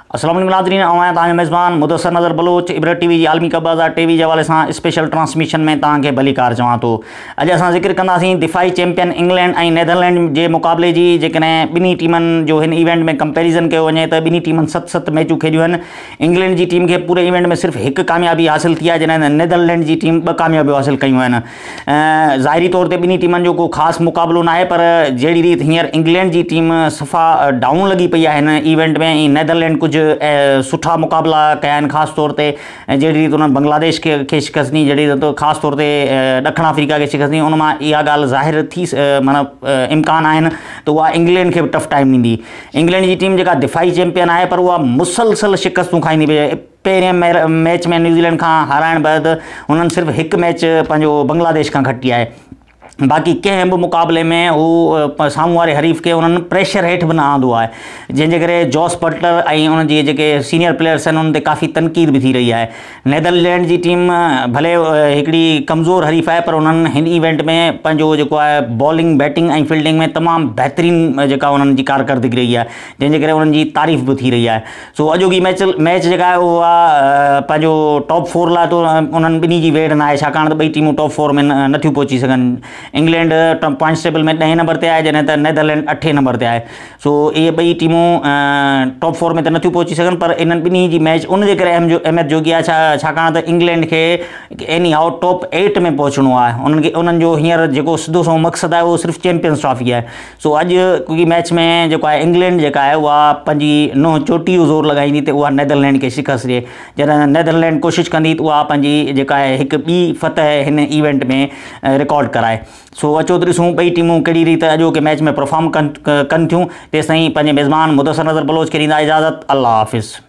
अस्सलाम वालेकुम नाज़रीन, आवां तव्हांजो मेज़बान मुदस्सिर नज़र बलोच इबरत टीवी जी आलमी कप 2023 जे हवाले सां स्पेशल ट्रांसमिशन में तव्हांखे भलीकार चवां थो। अॼु असां ज़िक्र कंदासीं दिफ़ाई चैंपियन इंग्लैंड ऐं नेदरलैंड जे मुक़ाबले जी। जेकॾहिं ॿिन्ही टीमनि जो हिन इवेंट में कंपेरिज़न कयो वञे त ॿिन्ही टीमनि 7 मैचूं खेॾियूं आहिनि। इंग्लैंड जी टीम खे पूरे इवेंट में सिर्फ़ु हिकु कामयाबी हासिल थी आहे, जॾहिं नेदरलैंड जी टीम 2 कामयाबियूं हासिल कयूं आहिनि। ज़ाहिरी तौर ते ॿिन्ही टीमनि जो को ख़ासि मुक़ाबलो न आहे, पर जहिड़ी रीति हींअर इंग्लैंड जी टीम सफ़ा डाउन लॻी पई आहे हिन इवेंट में, ऐं नेदरलैंड कुझु सुठा मुक़ाबला कया आहिनि, ख़ासि तौर ते जहिड़ी रीति उन्हनि बांग्लादेश खे शिकस्त ॾिनी, जहिड़ी रीति ख़ासि तौर ते ॾखण अफ्रीका खे शिकस्त ॾिनी, उन मां इहा ॻाल्हि ज़ाहिर थी माना इम्कान आहिनि त उहा इंग्लैंड खे बि टफ टाइम ॾींदी। इंग्लैंड जी टीम जेका दिफ़ाई चैंपियन आहे, पर उहा मुसलसल शिकस्तूं खाईंदी पई आहे। पहिरें मैच में न्यूज़ीलैंड खां हाराइण बैदि उन्हनि सिर्फ़ु हिकु मैच पंहिंजो बांग्लादेश खां खटी आहे। बाक़ी कंहिं बि मुक़ाबले में हू साम्हूं वारे हरीफ़ खे उन्हनि प्रेशर हेठि बि न आंदो आहे, जंहिंजे करे जॉस बटलर ऐं उन्हनि जी जेके सीनियर प्लेयर्स आहिनि उन्हनि ते काफ़ी तनक़ीद बि थी रही आहे। नेदरलैंड जी टीम भले हिकिड़ी कमज़ोर हरीफ़ आहे, पर उन्हनि हिन इवेंट में पंहिंजो जेको आहे बॉलिंग बैटिंग ऐं फील्डिंग में तमामु बहितरीनु जेका उन्हनि जी कारकर्दगी रही आहे, जंहिंजे करे उन्हनि जी तारीफ़ बि थी रही आहे। सो अॼोकी मैच जेका आहे उहा पंहिंजो टॉप 4 लाइ तो उन्हनि ॿिन्ही जी वेड़ न आहे, छाकाणि त ॿई टीमूं टॉप 4 में नथियूं पहुची सघनि। इंग्लैंड पॉइंट्स टेबल में 10 नंबर ते आहे, जॾहिं त नेदरलैंड 8 नंबर ते आहे। सो इहे ॿई टीमूं टॉप 4 में त नथियूं पहुची सघनि, पर इन्हनि ॿिन्ही जी मैच उनजे करे अहमियत जोगी आहे, छाकाणि त इंग्लैंड खे एनी हाउ टॉप 8 में पहुचणो आहे। उन्हनि जो हींअर जेको सिधो सो मक़सदु आहे उहो सिर्फ़ु चैंपियंस ट्रॉफी आहे। सो अॼु की मैच में जेको आहे इंग्लैंड जेका आहे उहा पंहिंजी नुंहुं चोटी जो ज़ोर लॻाईंदी त उहा नेदरलैंड खे शिकस्त ॾिए। जॾहिं नेदरलैंड कोशिशि कंदी त उहा पंहिंजी जेका आहे हिकु ॿी फतह हिन इवेंट में रिकॉर्ड कराए। सो अचो त ॾिसूं ॿई टीमूं कहिड़ी रीति अॼोके मैच में परफॉर्म कनि थियूं। तेसिताईं पंहिंजे मेज़बान मुदस्सिर नज़र बलोच खे ॾींदा इजाज़त। अल्लाह हाफ़िज़।